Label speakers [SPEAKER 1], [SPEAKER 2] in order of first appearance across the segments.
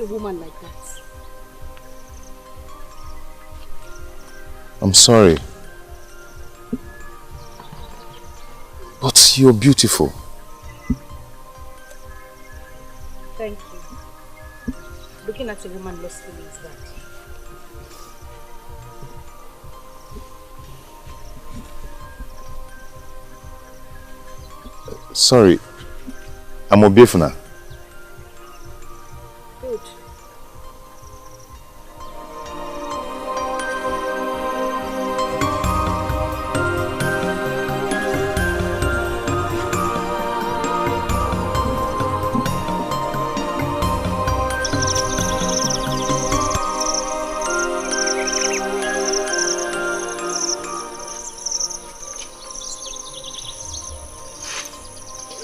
[SPEAKER 1] a woman like that?
[SPEAKER 2] I'm sorry. But you're beautiful.
[SPEAKER 1] Thank you. Looking at a woman lustfully is that.
[SPEAKER 2] Sorry. I'm Obiefuna.
[SPEAKER 1] Good.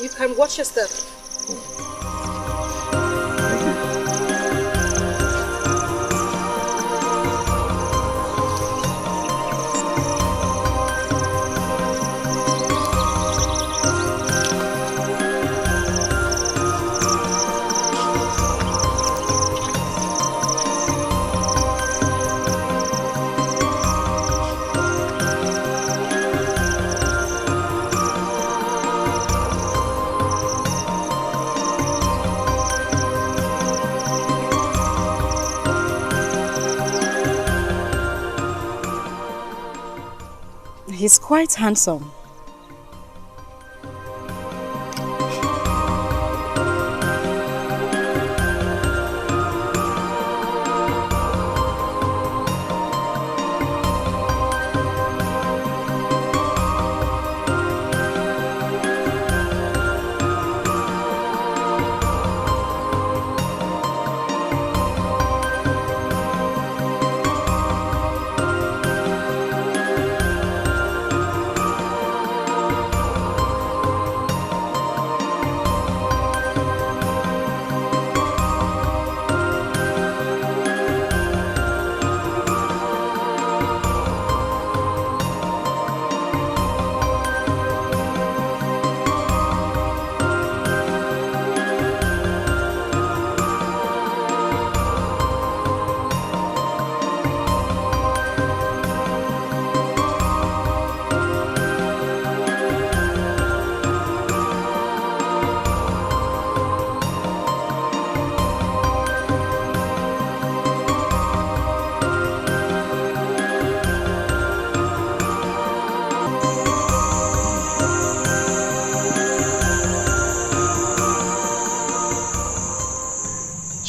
[SPEAKER 1] You can watch your step. He's quite handsome.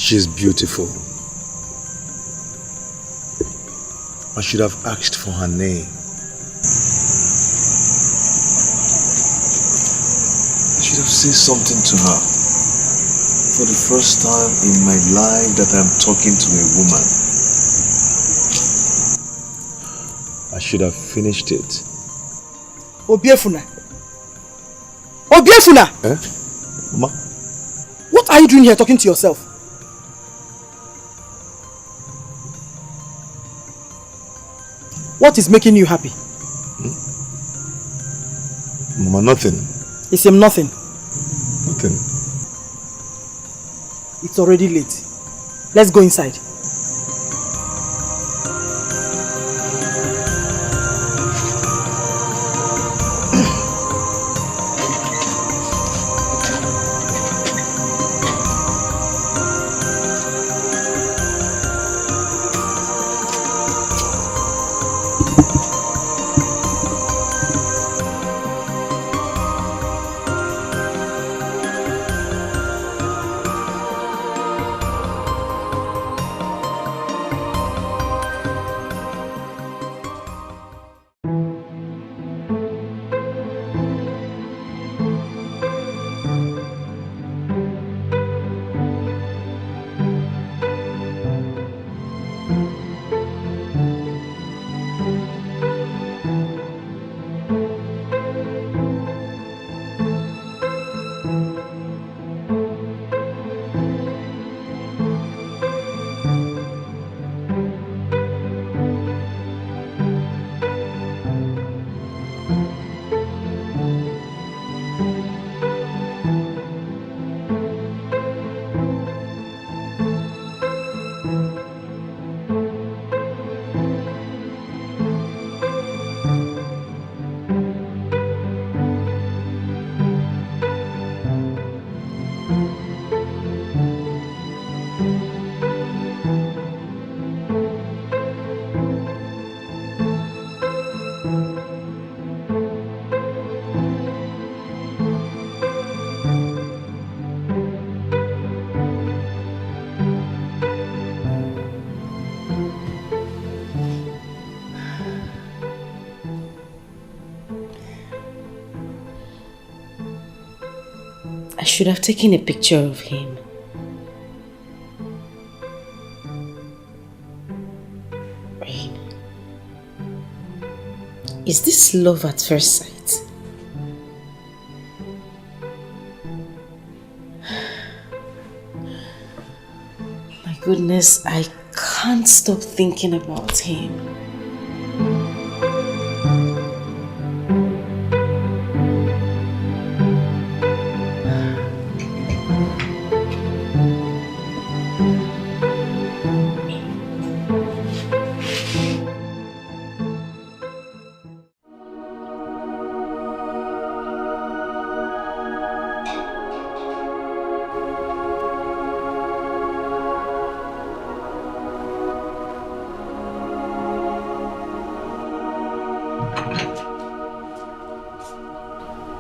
[SPEAKER 2] She's beautiful. I should have asked for her name. I should have said something to her. For the first time in my life that I'm talking to a woman. I should have finished it.
[SPEAKER 3] Obiefuna! Obiefuna!
[SPEAKER 2] Eh? Ma?
[SPEAKER 3] What are you doing here talking to yourself? What is making you happy?
[SPEAKER 2] Mama, nothing.
[SPEAKER 3] It's him nothing.
[SPEAKER 2] Nothing.
[SPEAKER 3] It's already late. Let's go inside.
[SPEAKER 1] I should have taken a picture of him. Rain. Is this love at first sight? My goodness, I can't stop thinking about him.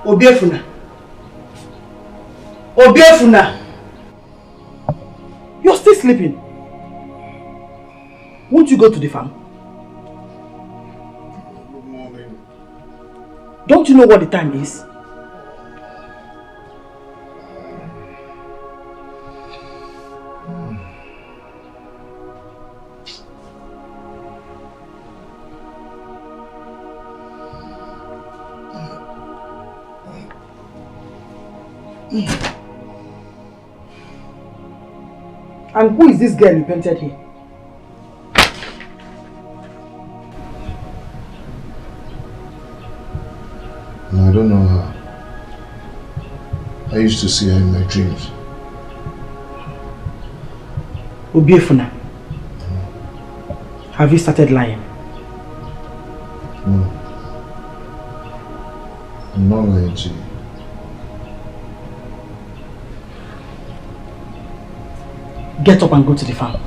[SPEAKER 3] Obiefuna. Obiefuna. You're still sleeping. Won't you go to the farm?
[SPEAKER 2] Good morning.
[SPEAKER 3] Don't you know what the time is? And who is this girl you painted here?
[SPEAKER 2] No, I don't know her. I used to see her in my dreams.
[SPEAKER 3] Obiefuna. Have you started lying?
[SPEAKER 2] No. I'm not lying to you.
[SPEAKER 3] Get up and go to the farm.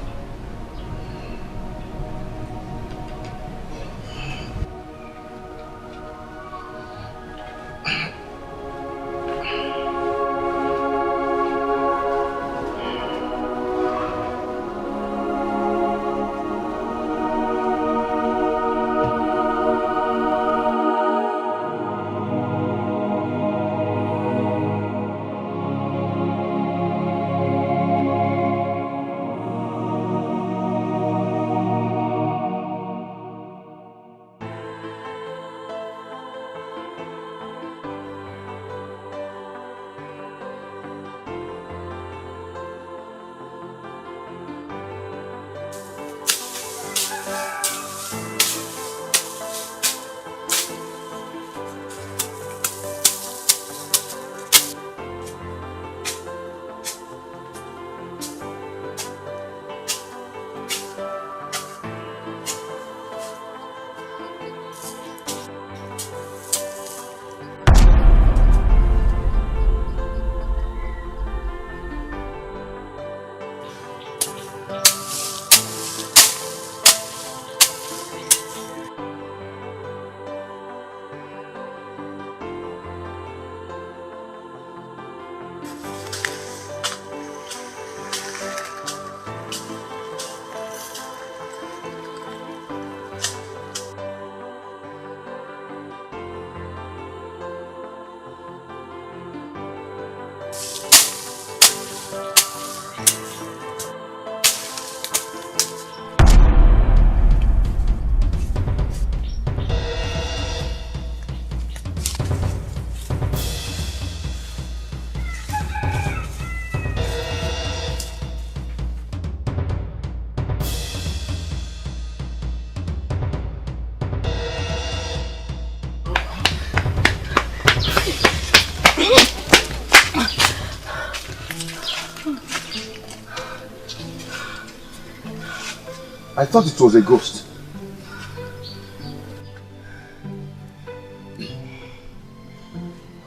[SPEAKER 2] I thought it was a ghost.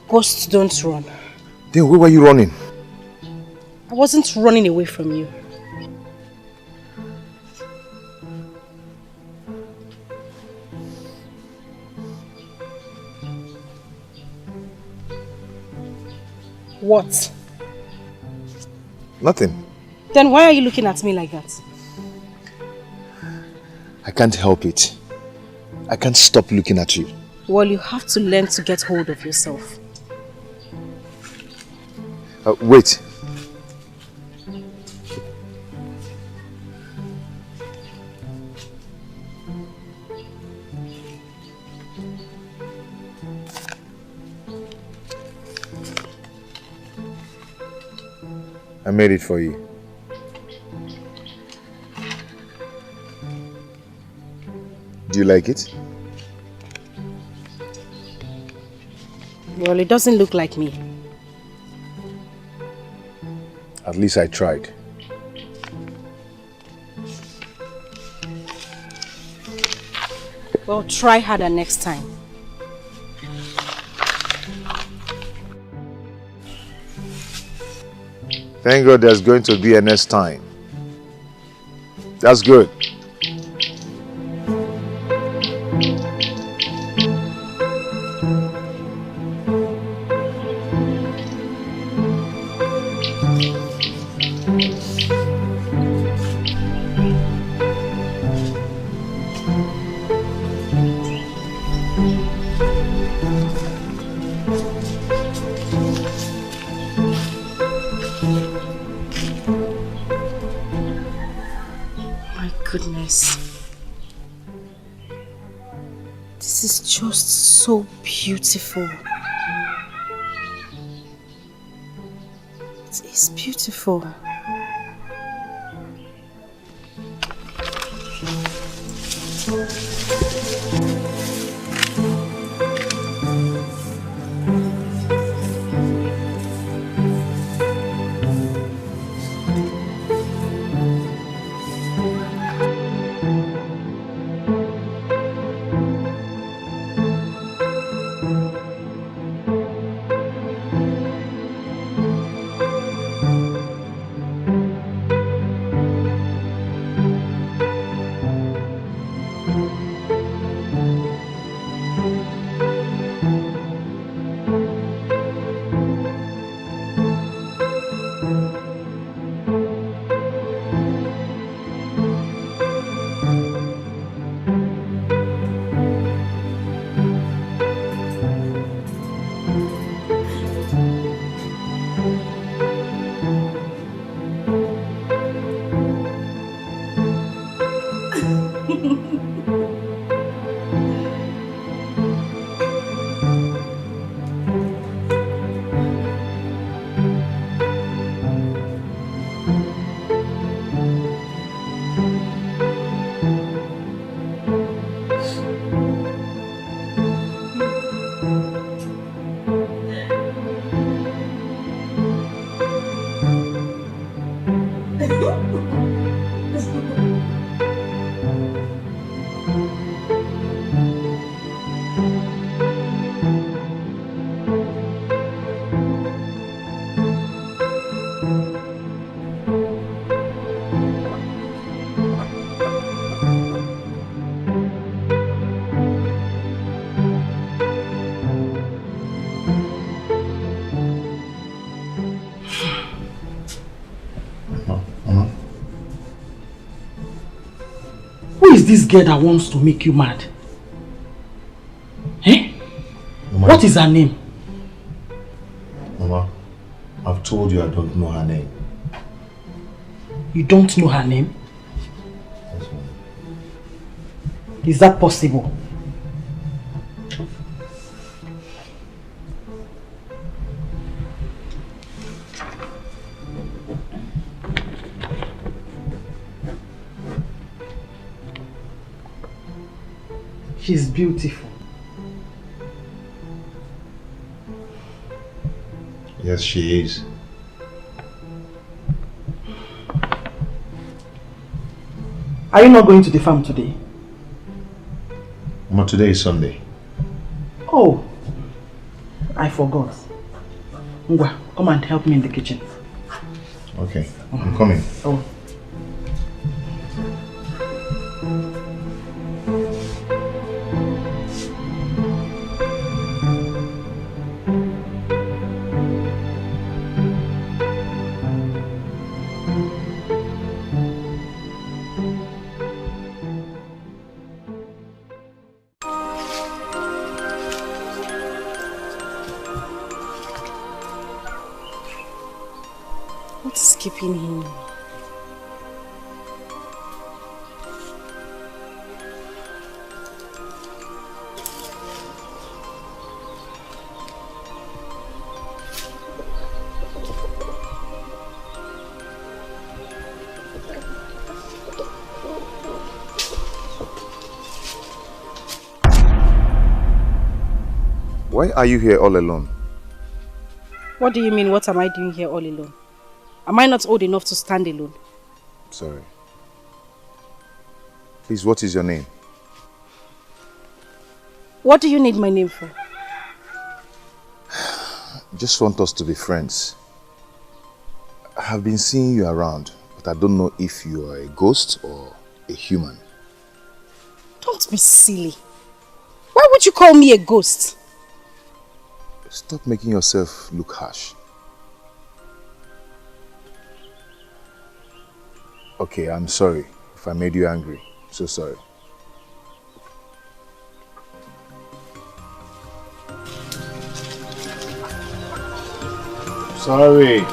[SPEAKER 1] Ghosts don't run.
[SPEAKER 2] Then where were you running?
[SPEAKER 1] I wasn't running away from you. What?
[SPEAKER 2] Nothing.
[SPEAKER 1] Then why are you looking at me like that?
[SPEAKER 2] I can't help it. I can't stop looking at you.
[SPEAKER 1] Well, you have to learn to get hold of yourself.
[SPEAKER 2] Wait. I made it for you. Do you like it?
[SPEAKER 1] Well, it doesn't look like me.
[SPEAKER 2] At least I tried.
[SPEAKER 1] Well, try harder next time.
[SPEAKER 2] Thank God there's going to be a next time. That's good.
[SPEAKER 1] This is just so beautiful. It is beautiful.
[SPEAKER 3] This girl that wants to make you mad? Eh?
[SPEAKER 2] Mama,
[SPEAKER 3] what is her name?
[SPEAKER 2] Mama, I've told you I don't know her name.
[SPEAKER 3] You don't know her name?
[SPEAKER 2] Yes, Mama.
[SPEAKER 3] Is that possible? She's beautiful.
[SPEAKER 2] Yes, she is.
[SPEAKER 3] Are you not going to the farm today?
[SPEAKER 2] Mama, today is Sunday.
[SPEAKER 3] Oh, I forgot. Ngwa, come and help me in the kitchen.
[SPEAKER 2] Okay, I'm coming.
[SPEAKER 3] Oh.
[SPEAKER 1] What is keeping him?
[SPEAKER 2] Why are you here all alone?
[SPEAKER 1] What do you mean, what am I doing here all alone? Am I not old enough to stand alone?
[SPEAKER 2] Sorry. Please, what is your name?
[SPEAKER 1] What do you need my name for?
[SPEAKER 2] Just want us to be friends. I have been seeing you around, but I don't know if you are a ghost or a human.
[SPEAKER 1] Don't be silly. Why would you call me a ghost?
[SPEAKER 2] Stop making yourself look harsh. Okay, I'm sorry if I made you angry. So sorry. Sorry.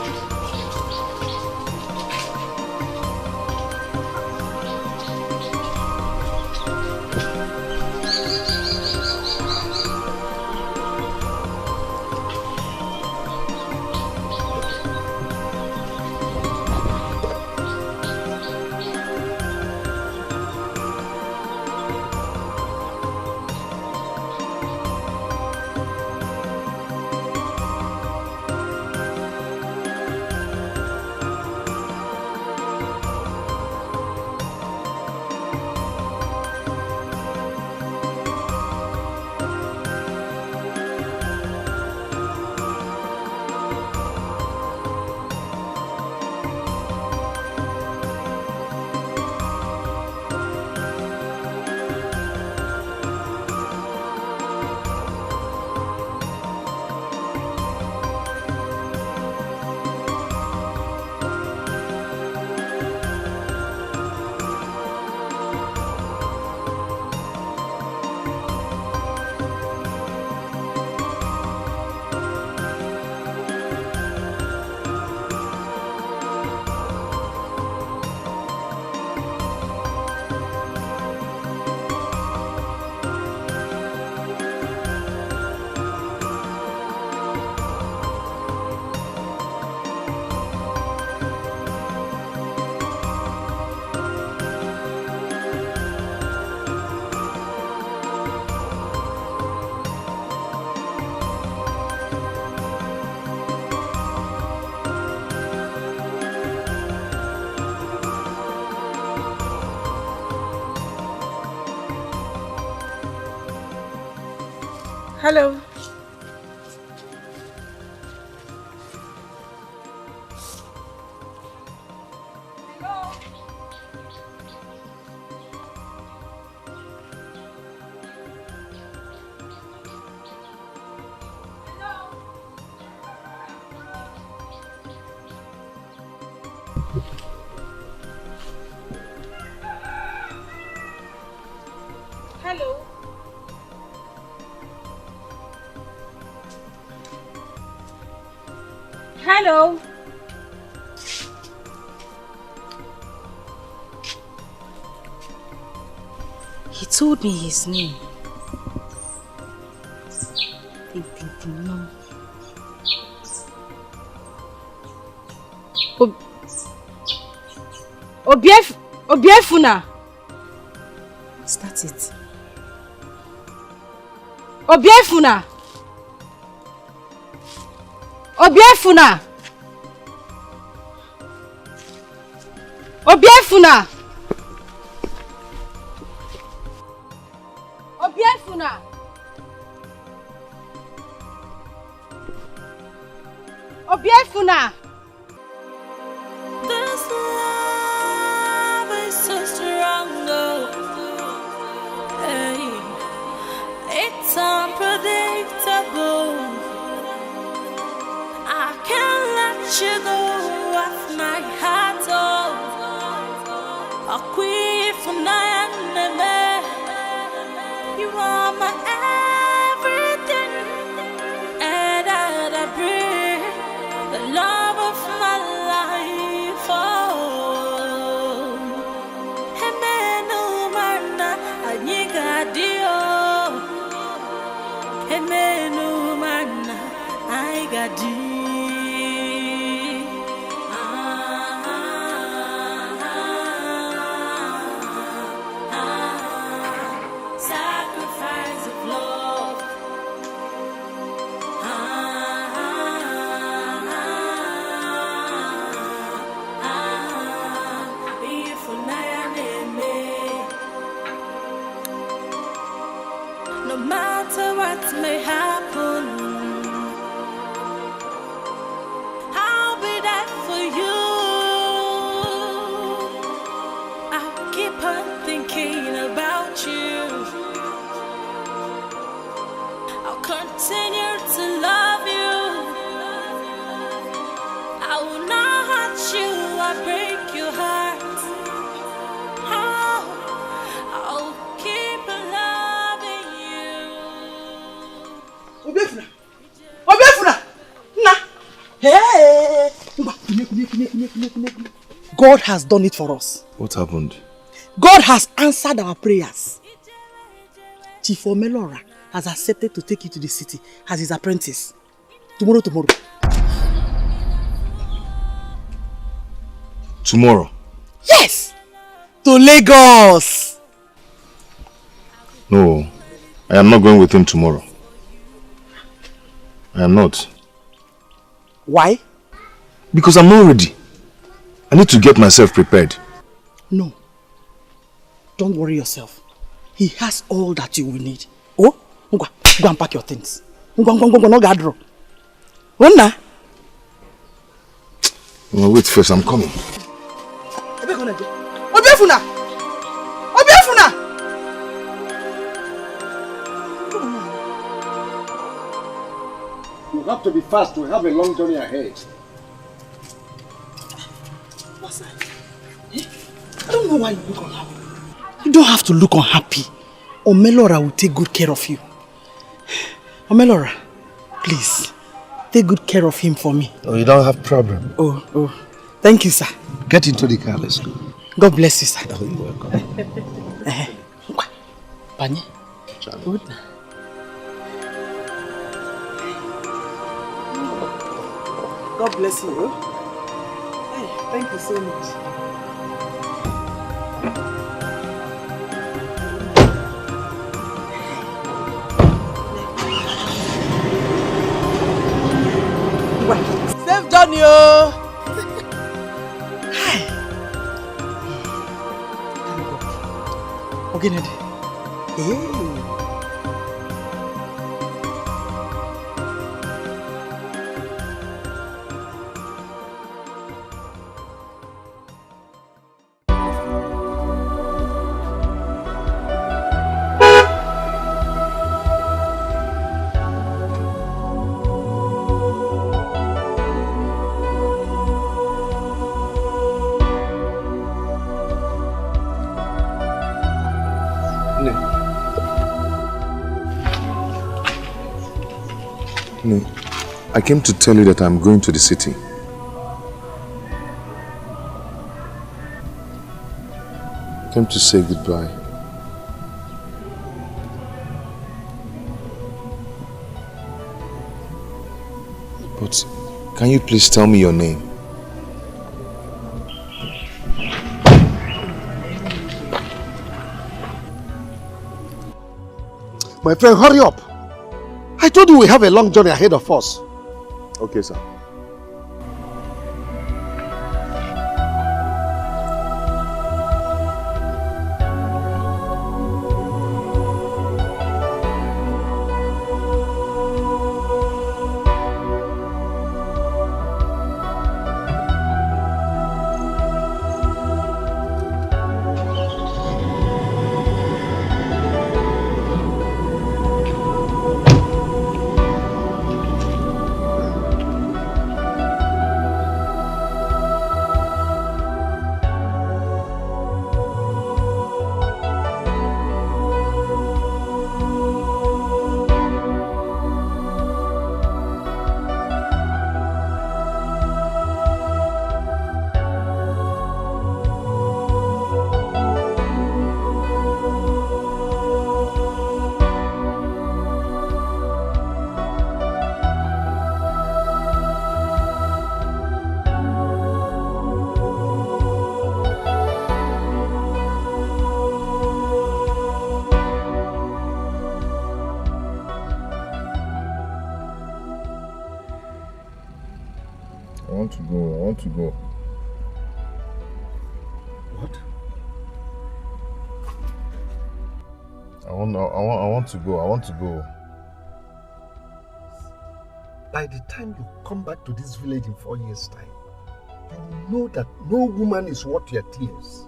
[SPEAKER 1] Hello. Hello. Hello. He told me his name. No. Obiefuna. What's that it? Obiefuna. Obiefuna. Obiefuna. Obiefuna. Obiefuna.
[SPEAKER 4] This love is so strong, oh. Hey, it's unpredictable. I can't let you go off my heart, oh. I'll quit for night and day. You are my everything, and I breathe the love of no man, I got sacrifice of love. No matter what may happen, I'll be there for you. I'll keep on thinking about you. I'll continue to love you. I will not hurt you or break your heart. Oh, I'll keep loving you.
[SPEAKER 3] Obiefuna! Obiefuna! Na! Hey! God has done it for us.
[SPEAKER 2] What happened?
[SPEAKER 3] God has answered our prayers. Chief Omelora has accepted to take you to the city as his apprentice. Tomorrow.
[SPEAKER 2] Tomorrow?
[SPEAKER 3] Yes! To Lagos!
[SPEAKER 2] No, I am not going with him tomorrow. I am not.
[SPEAKER 3] Why?
[SPEAKER 2] Because I'm not ready. I need to get myself prepared.
[SPEAKER 3] No. Don't worry yourself. He has all that you will need. Oh, go and pack your things. Go, no gadro. Wait
[SPEAKER 2] first, I'm coming.
[SPEAKER 3] Obiefuna!
[SPEAKER 5] You have to be fast. We have a long journey ahead.
[SPEAKER 3] What's that? I don't know why you look unhappy. You don't have to look unhappy. Omelora will take good care of you. Omelora, please, take good care of him for me.
[SPEAKER 5] Oh, you don't have problem.
[SPEAKER 3] Oh. Thank you, sir.
[SPEAKER 5] Get into the car. Let's go.
[SPEAKER 3] God bless you, sir.
[SPEAKER 5] Oh, you're welcome.
[SPEAKER 3] Panye. Good. God bless you. Hey, thank you so much. Safe journey, oh. Hi. Okay, Ned. Hey.
[SPEAKER 2] No, I came to tell you that I'm going to the city. I came to say goodbye. But can you please tell me your name?
[SPEAKER 5] My friend, hurry up. I told you we have a long journey ahead of us.
[SPEAKER 2] Okay, sir. I want to go.
[SPEAKER 5] What?
[SPEAKER 2] I want to go.
[SPEAKER 5] By the time you come back to this village in 4 years' time, you will know that no woman is worth your tears.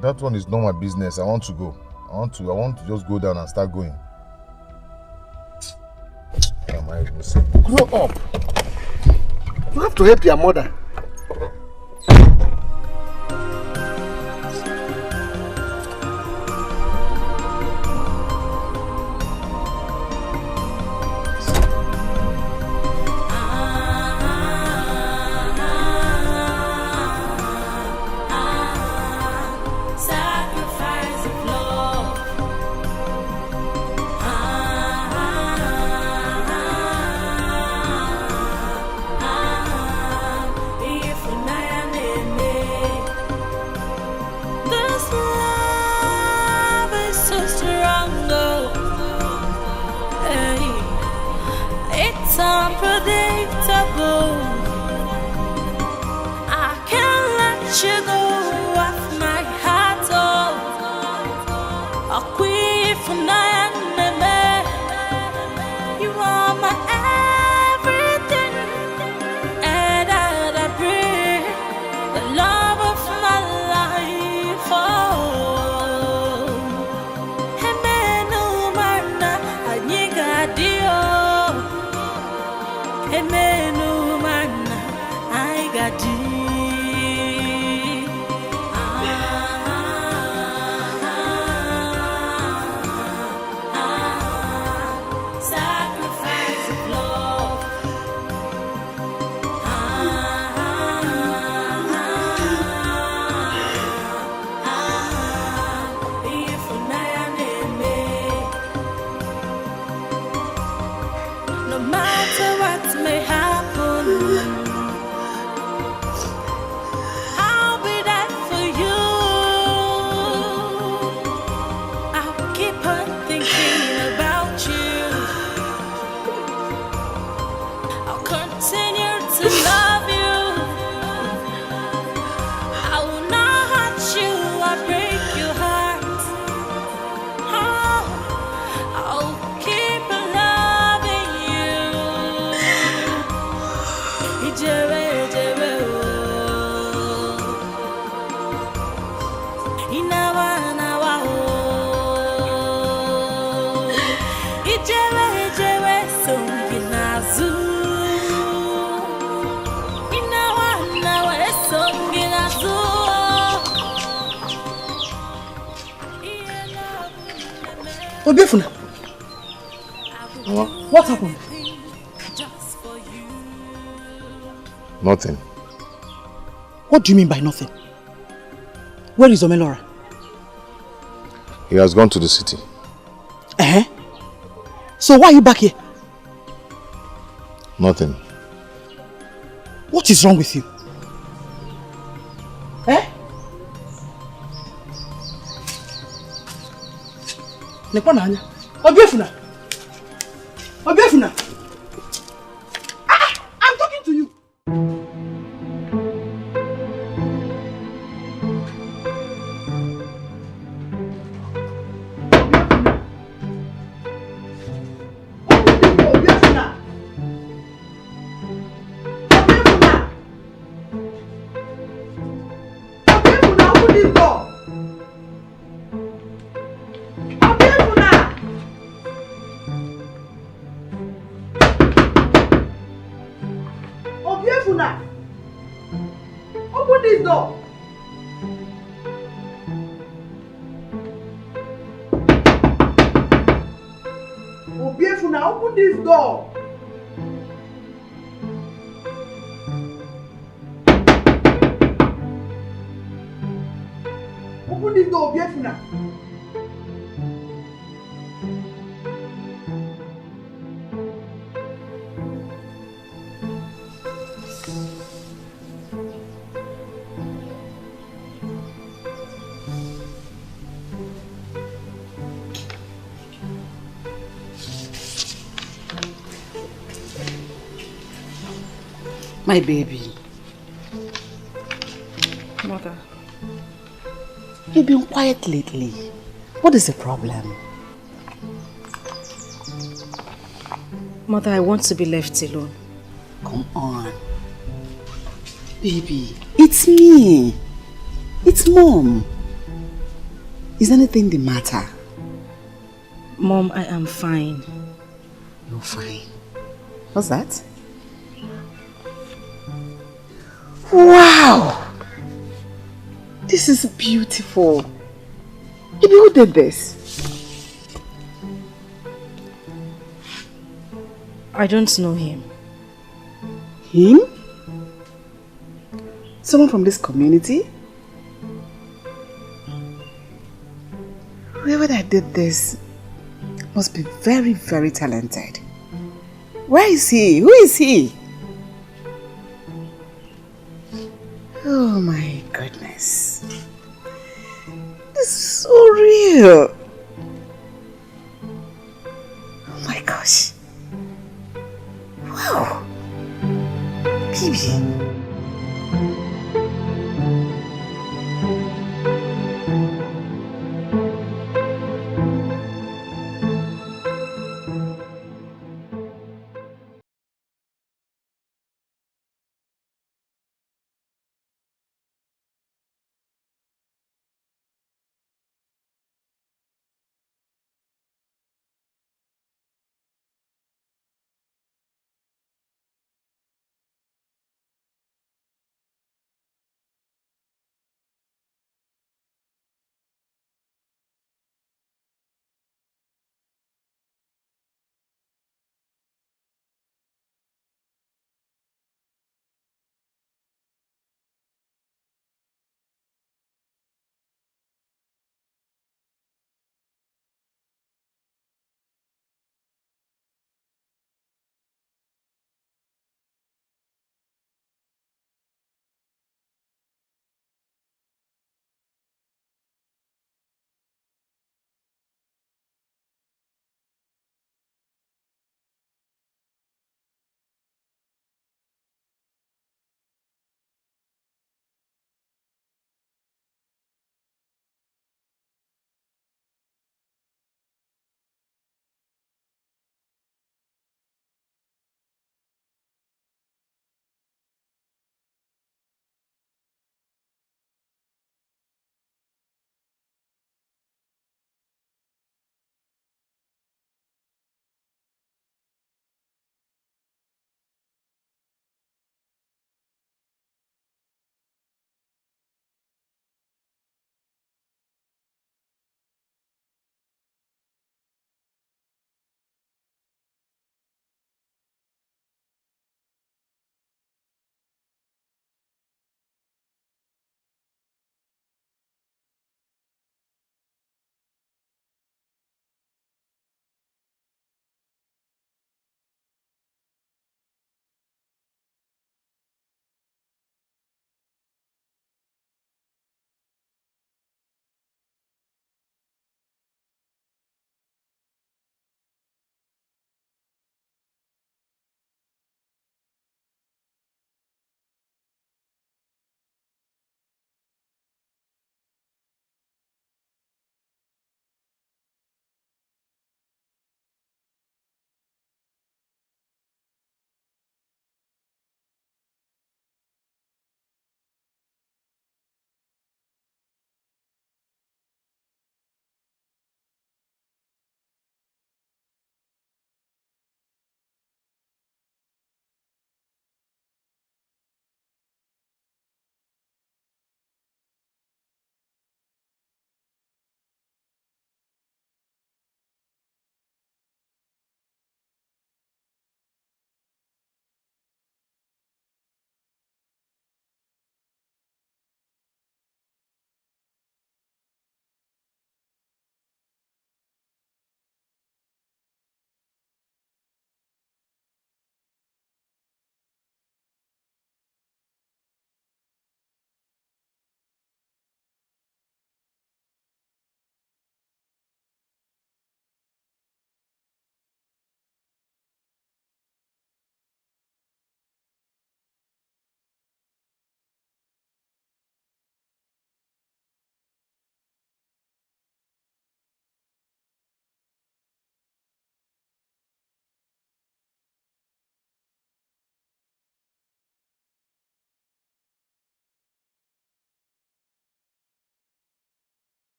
[SPEAKER 2] That one is not my business. I want to go. I want to just go down and start going. What am I even saying?
[SPEAKER 5] Grow up. You have to help your mother.
[SPEAKER 3] Obiefuna, what happened?
[SPEAKER 2] Nothing.
[SPEAKER 3] What do you mean by nothing? Where is Omelora?
[SPEAKER 2] He has gone to the city.
[SPEAKER 3] So why are you back here?
[SPEAKER 2] Nothing.
[SPEAKER 3] What is wrong with you? Obiefuna! Obiefuna! I'm talking to you! Obiefuna! Obiefuna, open this door! Obiefuna! Open this door! Obiefuna, open this door! Open this door, Obiefuna! My baby.
[SPEAKER 1] Mother.
[SPEAKER 3] You've been quiet lately. What is the problem?
[SPEAKER 1] Mother, I want to be left alone.
[SPEAKER 3] Come on. Baby, it's me. It's Mom. Is anything the matter?
[SPEAKER 1] Mom, I am fine.
[SPEAKER 3] You're fine. What's that? Wow! This is beautiful. Baby, who did this?
[SPEAKER 1] I don't know him.
[SPEAKER 3] Him? Someone from this community? Whoever that did this must be very, very talented. Where is he? Who is he? Oh my goodness. This is so real. Oh my gosh. Wow. Baby.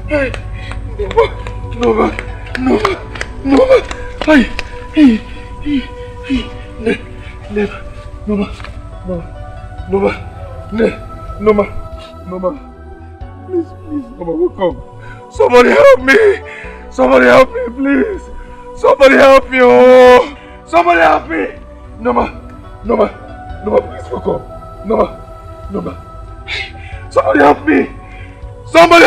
[SPEAKER 2] Hey, Noma, hey, Noma, please, Noma, wake up. Somebody help me, please. Somebody help me, oh. Somebody help me. Noma, please wake up. Noma, somebody help me. Somebody.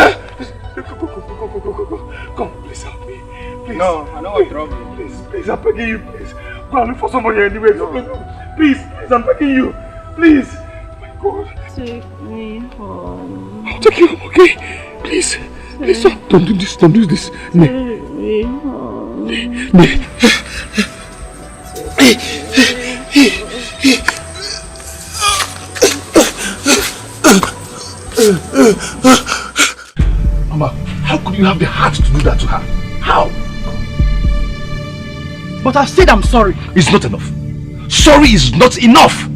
[SPEAKER 2] Come, please help me. Please.
[SPEAKER 6] No, I know what's wrong.
[SPEAKER 2] Please, I'm begging you, please. Go and look for somebody anyway. No. Please, I'm begging you. Please. My God.
[SPEAKER 4] Take me home.
[SPEAKER 2] I'll take you home, okay? Please. Please, don't do this.
[SPEAKER 4] Take me home.
[SPEAKER 2] Mama, how could you have the heart to do that to her? How?
[SPEAKER 3] But I've said I'm sorry.
[SPEAKER 2] It's not enough. Sorry is not enough.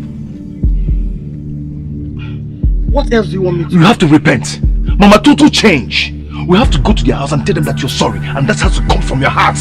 [SPEAKER 3] What else do you want me to do?
[SPEAKER 2] You have to repent. Mama, total change. We have to go to their house and tell them that you're sorry, and that has to come from your heart.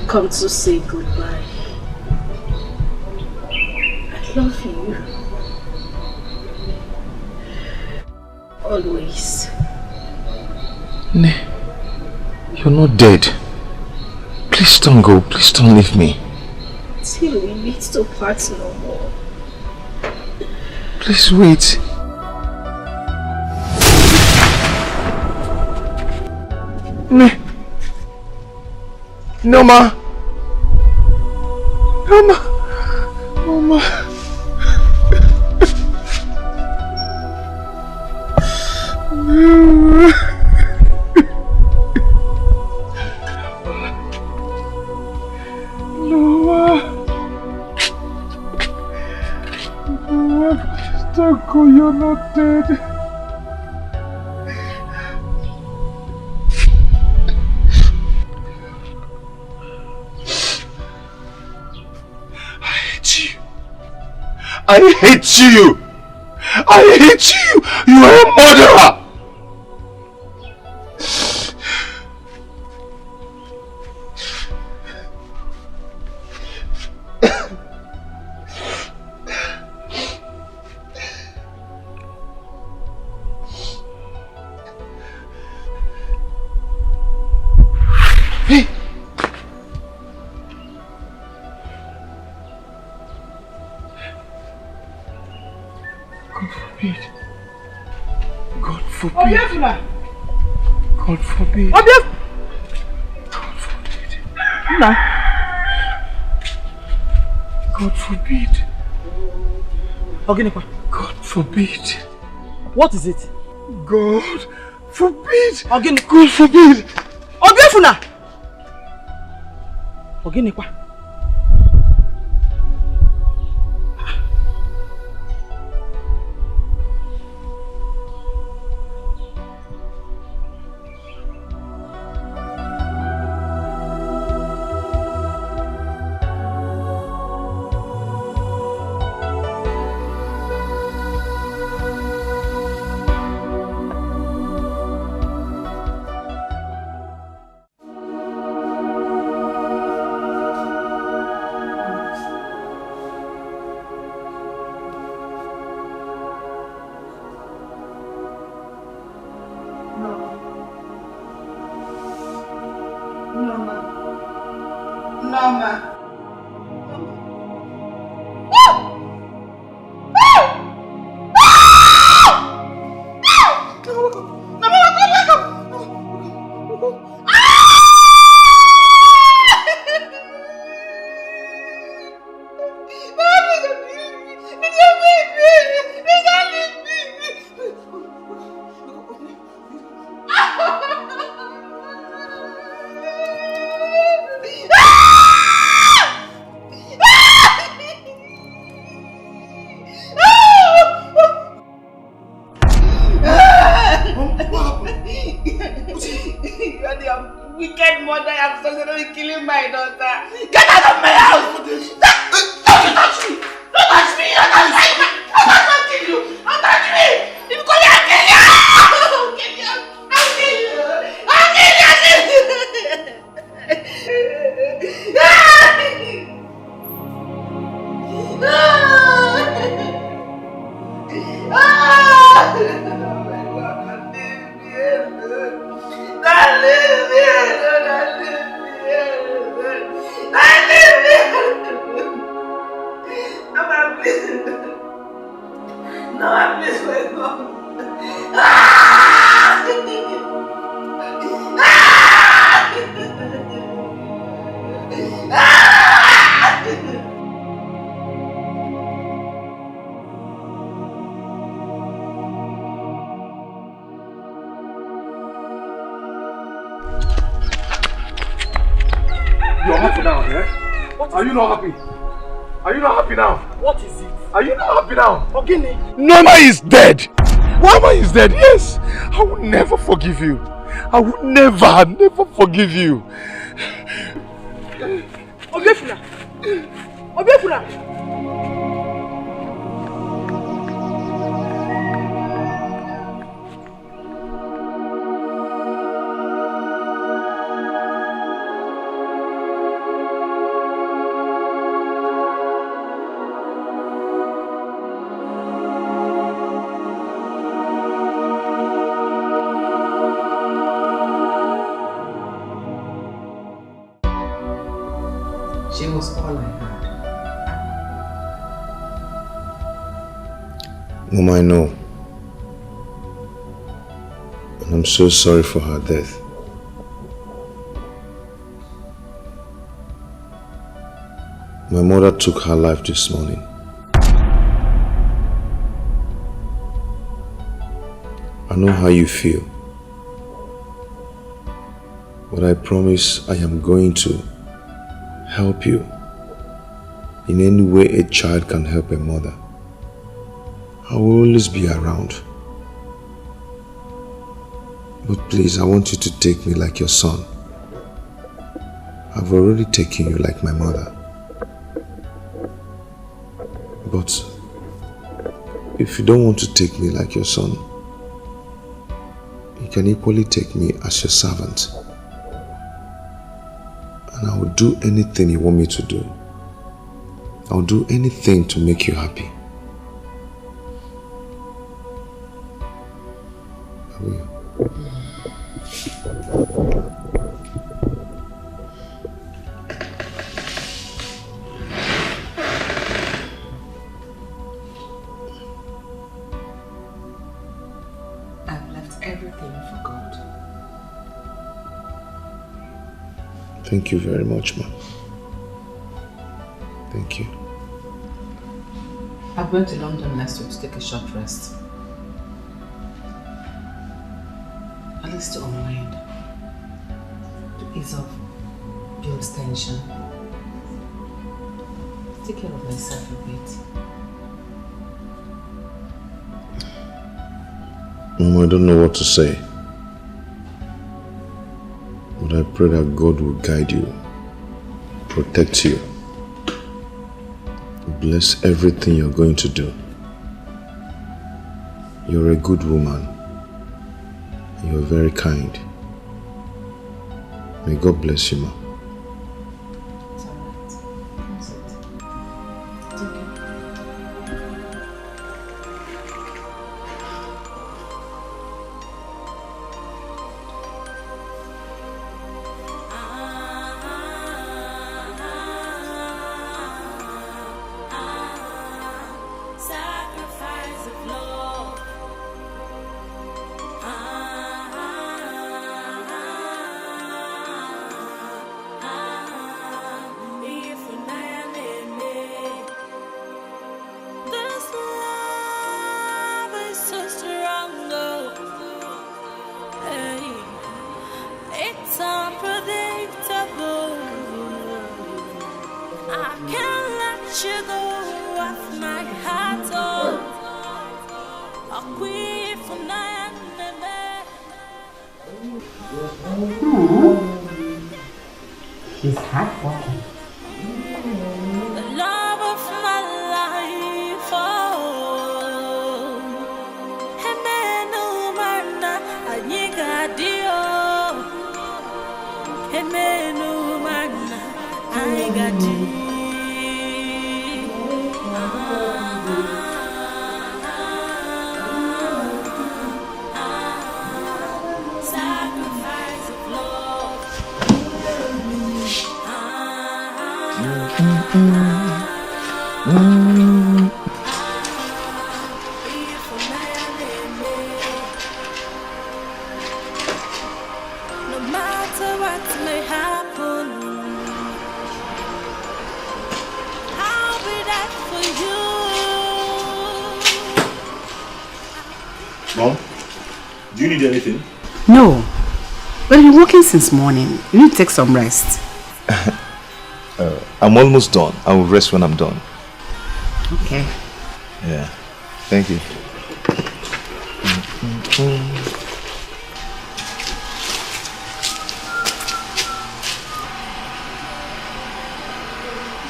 [SPEAKER 1] Come to say goodbye. I love you. Always.
[SPEAKER 2] Ne, you're not dead. Please don't go. Please don't leave me.
[SPEAKER 1] Till we meet to part no more.
[SPEAKER 2] Please wait. Ne. Noma. Don't go, you're not dead. I hate you! I hate you! You are a murderer! God forbid. God forbid.
[SPEAKER 3] Nah.
[SPEAKER 2] God forbid.
[SPEAKER 3] Oginekwa.
[SPEAKER 2] God forbid.
[SPEAKER 3] What is it?
[SPEAKER 2] God forbid.
[SPEAKER 3] Oginekwa.
[SPEAKER 2] God forbid.
[SPEAKER 3] Obiefuna. Oginekwa.
[SPEAKER 7] Norma.
[SPEAKER 5] You're happy now, eh? Are you not happy? Are you not happy now?
[SPEAKER 3] What is it?
[SPEAKER 5] Are you not happy now?
[SPEAKER 3] Ogini.
[SPEAKER 2] Noma is dead! Noma is dead, yes! I will never forgive you. I will never forgive you.
[SPEAKER 3] Obiefuna! Obiefuna!
[SPEAKER 6] She was all I had.
[SPEAKER 2] Mom, I know. And I'm so sorry for her death. My mother took her life this morning. I know how you feel. But I promise I am going to help you in any way a child can help a mother. I will always be around. But please, I want you to take me like your son. I've already taken you like my mother. But if you don't want to take me like your son, you can equally take me as your servant. And I will do anything you want me to do. I'll do anything to make you happy. I will.
[SPEAKER 6] I've left everything for God.
[SPEAKER 2] Thank you very much, Ma. Thank you.
[SPEAKER 6] I'm going to London next week to take a short rest. At least to unwind. To ease off Bill's tension. Take care of myself a bit.
[SPEAKER 2] Mom, I don't know what to say. But I pray that God will guide you, protect you, bless everything you're going to do. You're a good woman. You're very kind. May God bless you, Ma.
[SPEAKER 6] It's alright. Come sit. It's okay.
[SPEAKER 4] Sacrifice of love.
[SPEAKER 6] He's hardworking.
[SPEAKER 4] The love of my life, oh. Hemenu mana anyigadio. Hemenu mana anyigadio. Sacrifice of love. No matter what may happen, I'll be there for you.
[SPEAKER 2] Mom, do you need anything?
[SPEAKER 6] No. But you've been working since morning. You need to take some rest.
[SPEAKER 2] I'm almost done. I will rest when I'm done.
[SPEAKER 6] Okay.
[SPEAKER 2] Yeah. Thank you.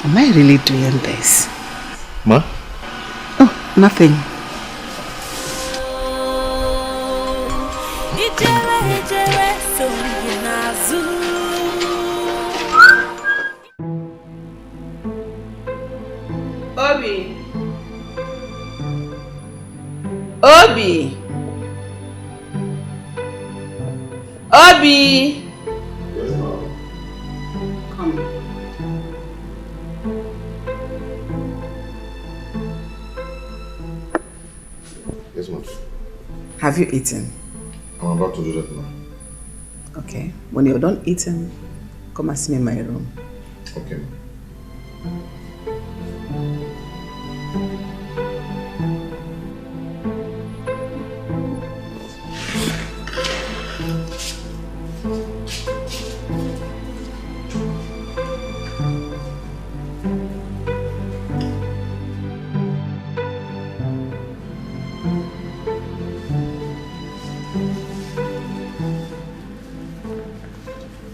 [SPEAKER 6] Am I really doing this?
[SPEAKER 2] Ma?
[SPEAKER 6] Oh, nothing.
[SPEAKER 1] Obi! Obi! Obi! Come.
[SPEAKER 2] Yes, ma'am.
[SPEAKER 6] Have you eaten?
[SPEAKER 2] I'm about to do that now.
[SPEAKER 6] Okay. When you're done eating, come and see me in my room.
[SPEAKER 2] Okay, ma'am.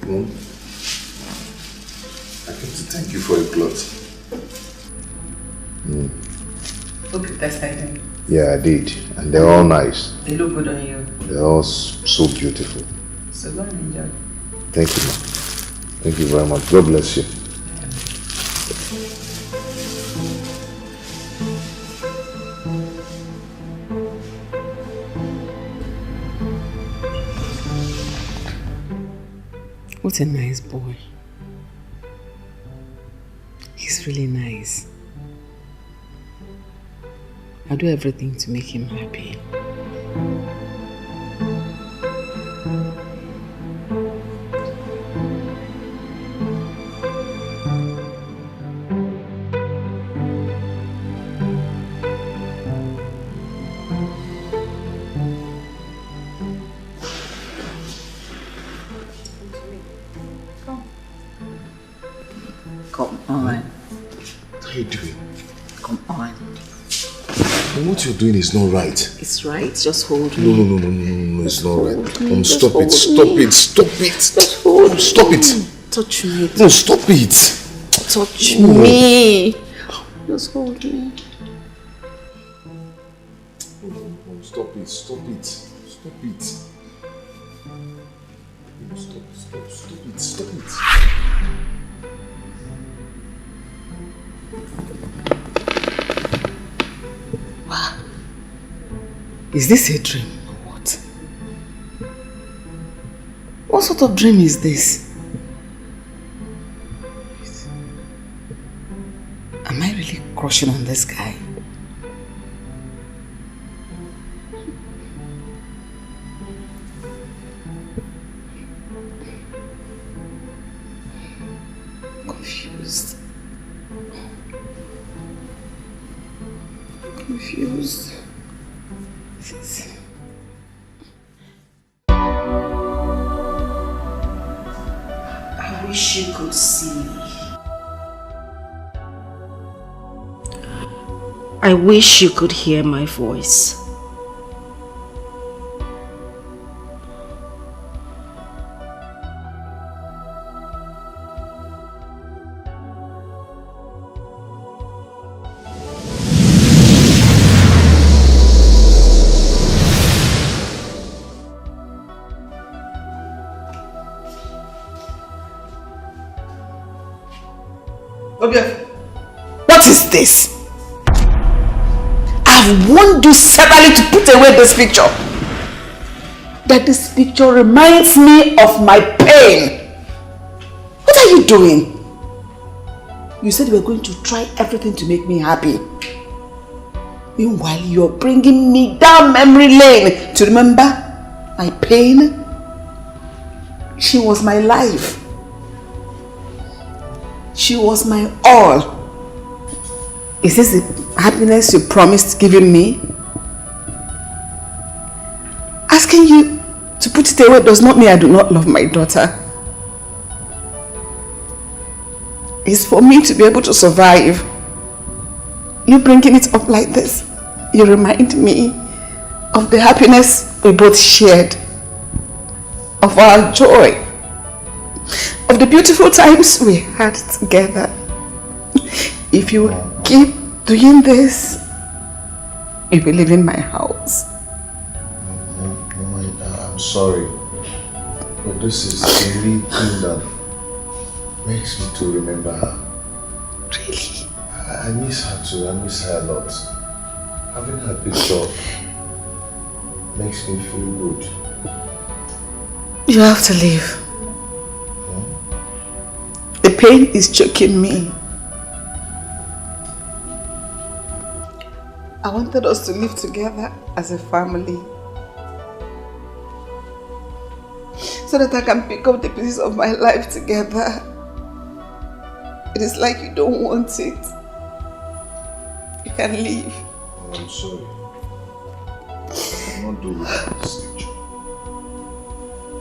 [SPEAKER 2] Mom, I came to thank you for your clothes.
[SPEAKER 6] Hope you tested them.
[SPEAKER 2] Yeah, I did. And they're all nice.
[SPEAKER 6] They look good on you.
[SPEAKER 2] They're all so beautiful.
[SPEAKER 6] So go and enjoy.
[SPEAKER 2] Thank you, ma'am. Thank you very much. God bless you.
[SPEAKER 6] What a nice boy. He's really nice. I'll do everything to make him happy. Come on.
[SPEAKER 2] What are you doing?
[SPEAKER 6] Come on.
[SPEAKER 2] What you're doing is not right.
[SPEAKER 6] It's right. Just hold me.
[SPEAKER 2] No, it's not right.
[SPEAKER 6] Just
[SPEAKER 2] Stop
[SPEAKER 6] hold
[SPEAKER 2] it, stop
[SPEAKER 6] me.
[SPEAKER 2] it, stop it.
[SPEAKER 6] Just hold
[SPEAKER 2] Stop
[SPEAKER 6] me.
[SPEAKER 2] it.
[SPEAKER 6] Touch me.
[SPEAKER 2] No, stop it.
[SPEAKER 6] Touch me. Just hold me.
[SPEAKER 2] Stop it, stop it. Stop it. Stop it.
[SPEAKER 6] Wow. Is this a dream or what? What sort of dream is this? Am I really crushing on this guy? Confused. I wish you could see.
[SPEAKER 1] I wish you could hear my voice.
[SPEAKER 6] What is this? I've warned you severally to put away this picture. That this picture reminds me of my pain. What are you doing? You said you were going to try everything to make me happy. Meanwhile, you're bringing me down memory lane to remember my pain. She was my life. She was my all. Is this the happiness you promised giving me? Asking you to put it away does not mean I do not love my daughter. It's for me to be able to survive. You bringing it up like this, you remind me of the happiness we both shared, of our joy, of the beautiful times we had together. If you keep doing this, you'll be leaving my house.
[SPEAKER 2] Mama, I'm sorry, but this is the only thing that makes me to remember her.
[SPEAKER 6] Really?
[SPEAKER 2] I miss her too. I miss her a lot. Having her picture makes me feel good.
[SPEAKER 6] You have to leave. The pain is choking me. I wanted us to live together as a family, so that I can pick up the pieces of my life together. It is like you don't want it. You can leave.
[SPEAKER 2] Oh, I'm sorry. I cannot do without this picture.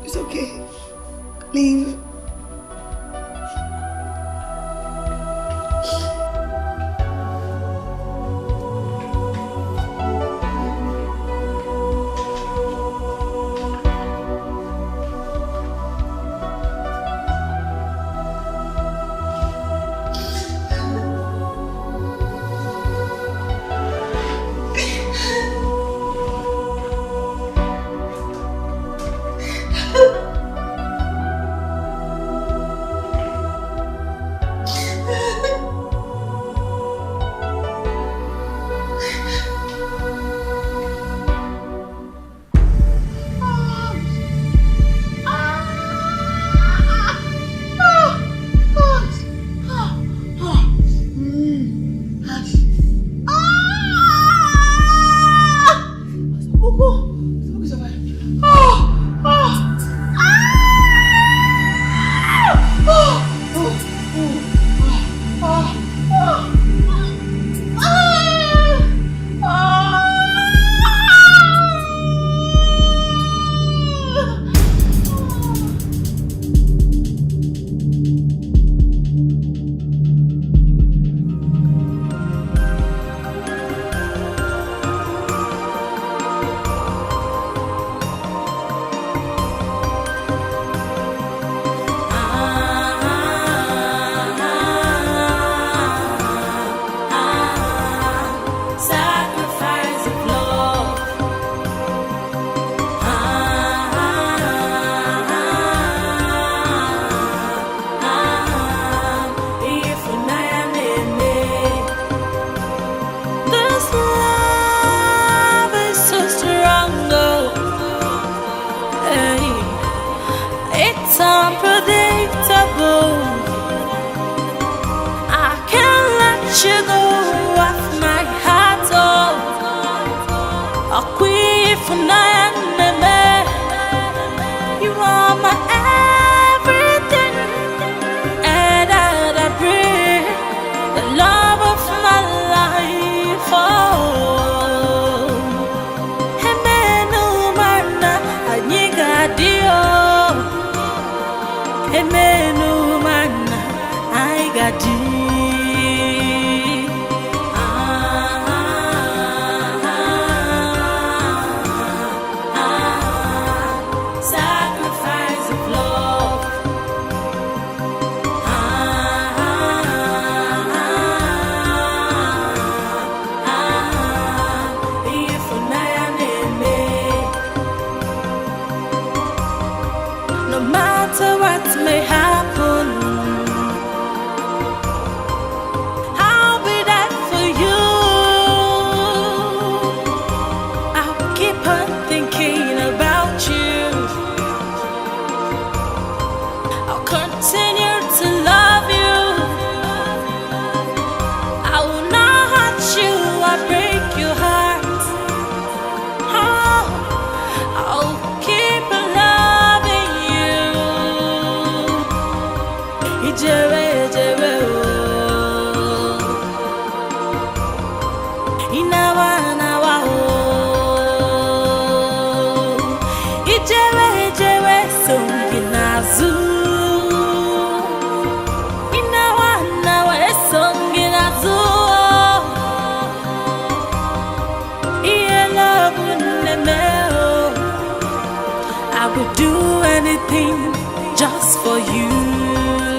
[SPEAKER 6] It's okay. Leave.
[SPEAKER 4] esonginazu inawana esonginazu I would do anything just for you.